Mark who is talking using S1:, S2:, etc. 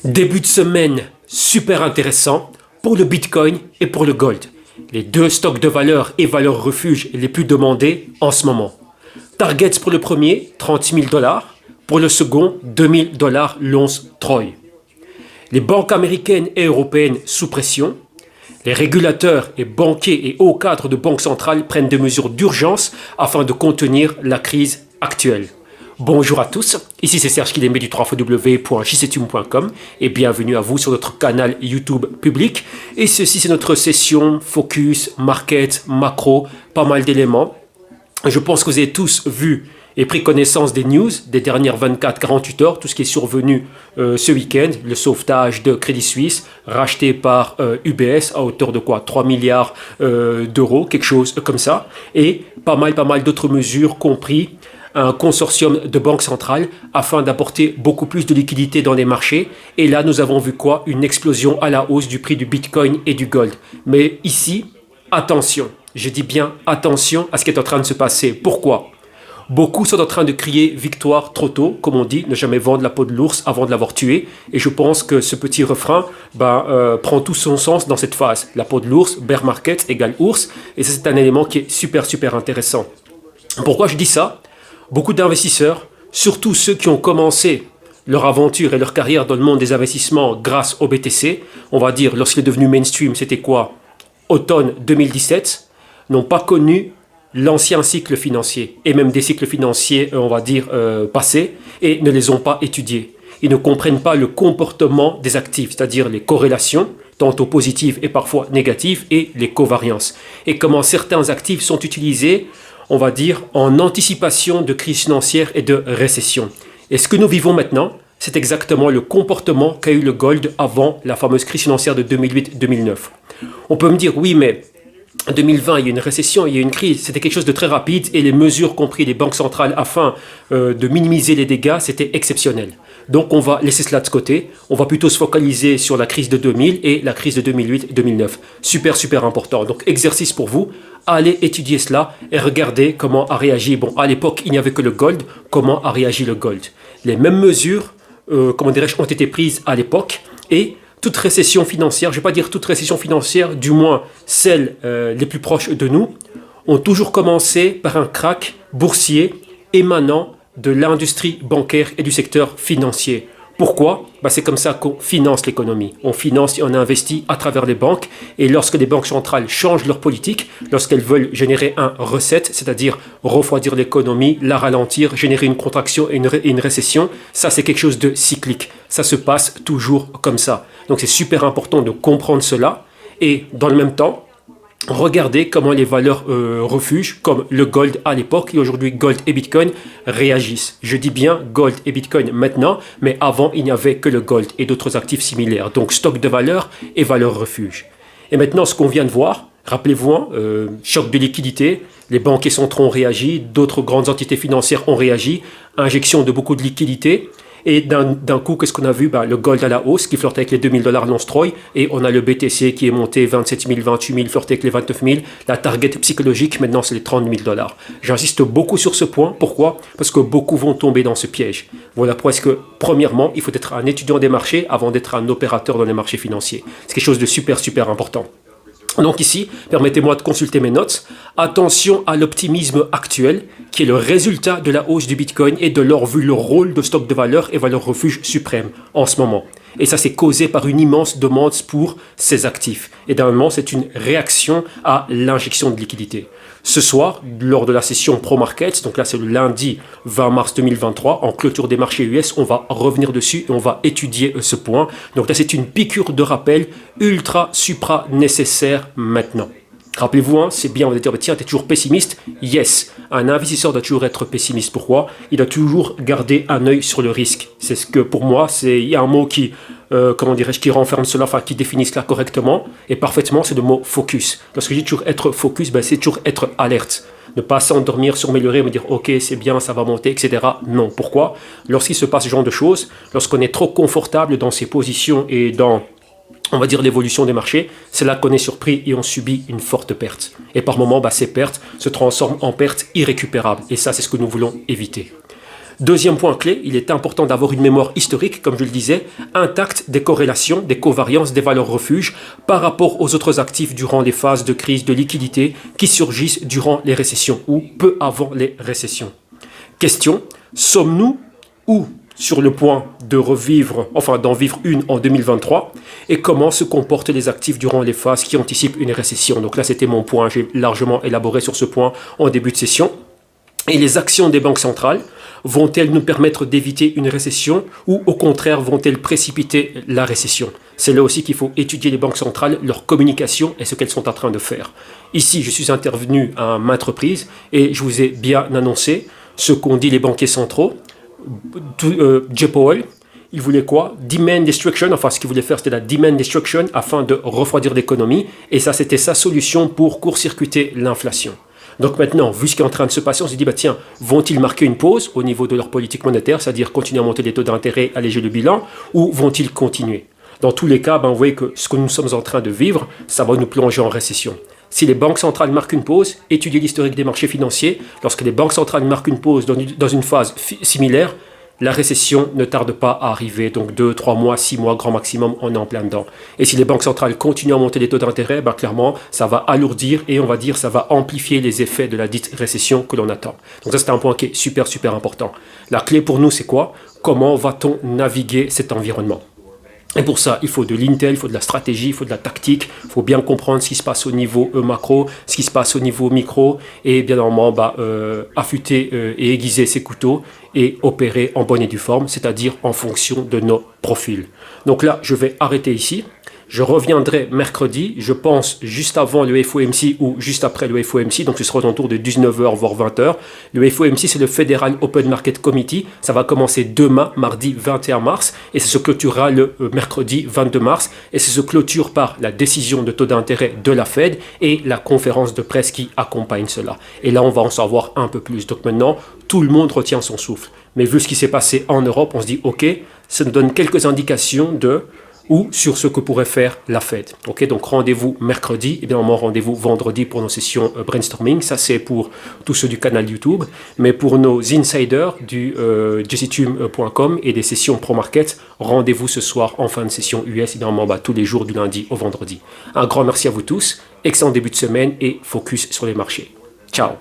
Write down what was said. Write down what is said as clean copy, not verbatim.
S1: Début de semaine super intéressant pour le Bitcoin et pour le Gold. Les deux stocks de valeurs et valeurs refuges les plus demandés en ce moment. Targets pour le premier, 30 000 dollars. Pour le second, 2 000 dollars l'once Troy. Les banques américaines et européennes sous pression. Les régulateurs et banquiers et hauts cadres de banques centrales prennent des mesures d'urgence afin de contenir la crise actuelle. Bonjour à tous, ici c'est Serge Kilembe du www.jcetum.com et bienvenue à vous sur notre canal YouTube public. Et ceci c'est notre session focus, market, macro, pas mal d'éléments. Je pense que vous avez tous vu et pris connaissance des news des dernières 24-48 heures, tout ce qui est survenu ce week-end, le sauvetage de Crédit Suisse, racheté par UBS à hauteur de quoi 3 milliards d'euros, quelque chose comme ça, et pas mal d'autres mesures, compris un consortium de banques centrales afin d'apporter beaucoup plus de liquidités dans les marchés. Et là, nous avons vu quoi? Une explosion à la hausse du prix du Bitcoin et du Gold. Mais ici, attention, je dis bien attention à ce qui est en train de se passer. Pourquoi? Beaucoup sont en train de crier victoire trop tôt, comme on dit, ne jamais vendre la peau de l'ours avant de l'avoir tué. Et je pense que ce petit refrain prend tout son sens dans cette phase. La peau de l'ours, bear market égale ours. Et ça, c'est un élément qui est super intéressant. Pourquoi je dis ça? Beaucoup d'investisseurs, surtout ceux qui ont commencé leur aventure et leur carrière dans le monde des investissements grâce au BTC, on va dire lorsqu'il est devenu mainstream, c'était quoi? Automne 2017, n'ont pas connu l'ancien cycle financier et même des cycles financiers, on va dire, passés et ne les ont pas étudiés. Ils ne comprennent pas le comportement des actifs, c'est-à-dire les corrélations, tantôt positives et parfois négatives, et les covariances. Et comment certains actifs sont utilisés, on va dire, en anticipation de crise financière et de récession. Et ce que nous vivons maintenant, c'est exactement le comportement qu'a eu le gold avant la fameuse crise financière de 2008-2009. On peut me dire, oui, mais en 2020, il y a eu une récession, il y a eu une crise, c'était quelque chose de très rapide et les mesures qu'ont pris les banques centrales afin de minimiser les dégâts, c'était exceptionnel. Donc on va laisser cela de côté, on va plutôt se focaliser sur la crise de 2000 et la crise de 2008-2009. Super important. Donc exercice pour vous, allez étudier cela et regardez comment a réagi. Bon, à l'époque, il n'y avait que le gold, comment a réagi le gold. Les mêmes mesures, ont été prises à l'époque et toute récession financière, je ne vais pas dire toute récession financière, du moins celles les plus proches de nous, ont toujours commencé par un krach boursier émanant de l'industrie bancaire et du secteur financier. Pourquoi? C'est comme ça qu'on finance l'économie. On finance et on investit à travers les banques. Et lorsque les banques centrales changent leur politique, lorsqu'elles veulent générer un recette, c'est-à-dire refroidir l'économie, la ralentir, générer une contraction et une récession, ça c'est quelque chose de cyclique. Ça se passe toujours comme ça. Donc c'est super important de comprendre cela. Et dans le même temps, regardez comment les valeurs refuges, comme le gold à l'époque et aujourd'hui gold et bitcoin, réagissent. Je dis bien gold et bitcoin maintenant, mais avant il n'y avait que le gold et d'autres actifs similaires. Donc stock de valeurs et valeurs refuges. Et maintenant ce qu'on vient de voir, rappelez-vous, choc de liquidité, les banquiers centraux ont réagi, d'autres grandes entités financières ont réagi, injection de beaucoup de liquidités. Et d'un coup, qu'est-ce qu'on a vu? Le gold à la hausse qui flirtait avec les 2 000 dollars l'once Troy. Et on a le BTC qui est monté 27 000, 28 000, flirté avec les 29 000. La target psychologique, maintenant, c'est les 30 000 dollars. J'insiste beaucoup sur ce point. Pourquoi? Parce que beaucoup vont tomber dans ce piège. Voilà pourquoi est-ce que, premièrement, il faut être un étudiant des marchés avant d'être un opérateur dans les marchés financiers. C'est quelque chose de super important. Donc ici, permettez-moi de consulter mes notes. Attention à l'optimisme actuel, qui est le résultat de la hausse du Bitcoin et de leur vu le rôle de stock de valeur et valeur refuge suprême en ce moment. Et ça, c'est causé par une immense demande pour ces actifs. Et d'un moment, c'est une réaction à l'injection de liquidité. Ce soir, lors de la session Pro Markets, donc là c'est le lundi 20 mars 2023, en clôture des marchés US, on va revenir dessus et on va étudier ce point. Donc là c'est une piqûre de rappel ultra supra nécessaire maintenant. Rappelez-vous, c'est bien, on va dire, tiens, tu es toujours pessimiste. Yes, un investisseur doit toujours être pessimiste. Pourquoi? Il doit toujours garder un œil sur le risque. C'est ce que, pour moi, il y a un mot qui, qui renferme cela, enfin, qui définit cela correctement et parfaitement, c'est le mot focus. Lorsque je dis toujours être focus, c'est toujours être alerte. Ne pas s'endormir, s'améliorer, me dire, ok, c'est bien, ça va monter, etc. Non. Pourquoi? Lorsqu'il se passe ce genre de choses, lorsqu'on est trop confortable dans ses positions et dans, on va dire, l'évolution des marchés, c'est là qu'on est surpris et on subit une forte perte. Et par moments, ces pertes se transforment en pertes irrécupérables. Et ça, c'est ce que nous voulons éviter. Deuxième point clé, il est important d'avoir une mémoire historique, comme je le disais, intacte des corrélations, des covariances des valeurs refuges par rapport aux autres actifs durant les phases de crise de liquidité qui surgissent durant les récessions ou peu avant les récessions. Question, sommes-nous ou sur le point de revivre, enfin d'en vivre une en 2023 et comment se comportent les actifs durant les phases qui anticipent une récession. Donc là, c'était mon point, j'ai largement élaboré sur ce point en début de session. Et les actions des banques centrales, vont-elles nous permettre d'éviter une récession ou au contraire vont-elles précipiter la récession? C'est là aussi qu'il faut étudier les banques centrales, leur communication et ce qu'elles sont en train de faire. Ici, je suis intervenu à maintes reprises et je vous ai bien annoncé ce qu'ont dit les banquiers centraux. Jay Powell, il voulait quoi? Demand destruction, enfin ce qu'il voulait faire c'était la demand destruction afin de refroidir l'économie et ça c'était sa solution pour court-circuiter l'inflation. Donc maintenant, vu ce qui est en train de se passer, on s'est dit, bah tiens, vont-ils marquer une pause au niveau de leur politique monétaire, c'est-à-dire continuer à monter les taux d'intérêt, alléger le bilan, ou vont-ils continuer? Dans tous les cas, vous voyez que ce que nous sommes en train de vivre, ça va nous plonger en récession. Si les banques centrales marquent une pause, étudiez l'historique des marchés financiers. Lorsque les banques centrales marquent une pause dans une phase similaire, la récession ne tarde pas à arriver. Donc 2, 3 mois, 6 mois, grand maximum, on est en plein dedans. Et si les banques centrales continuent à monter les taux d'intérêt, clairement, ça va alourdir et on va dire ça va amplifier les effets de la dite récession que l'on attend. Donc ça, c'est un point qui est super, super important. La clé pour nous, c'est quoi? Comment va-t-on naviguer cet environnement? Et pour ça, il faut de l'intel, il faut de la stratégie, il faut de la tactique, il faut bien comprendre ce qui se passe au niveau macro, ce qui se passe au niveau micro, et bien normalement affûter et aiguiser ses couteaux et opérer en bonne et due forme, c'est-à-dire en fonction de nos profils. Donc là, je vais arrêter ici. Je reviendrai mercredi, je pense juste avant le FOMC ou juste après le FOMC, donc ce sera autour de 19h voire 20h. Le FOMC, c'est le Federal Open Market Committee, ça va commencer demain, mardi 21 mars, et ça se clôturera le mercredi 22 mars, et ça se clôture par la décision de taux d'intérêt de la Fed et la conférence de presse qui accompagne cela. Et là, on va en savoir un peu plus. Donc maintenant, tout le monde retient son souffle. Mais vu ce qui s'est passé en Europe, on se dit, ok, ça nous donne quelques indications ou sur ce que pourrait faire la Fed. Ok, donc rendez-vous mercredi, et bien normalement rendez-vous vendredi pour nos sessions brainstorming. Ça c'est pour tous ceux du canal YouTube, mais pour nos insiders du jessitum.com et des sessions pro market, rendez-vous ce soir en fin de session US, et bien normalement tous les jours du lundi au vendredi. Un grand merci à vous tous, excellent début de semaine et focus sur les marchés. Ciao.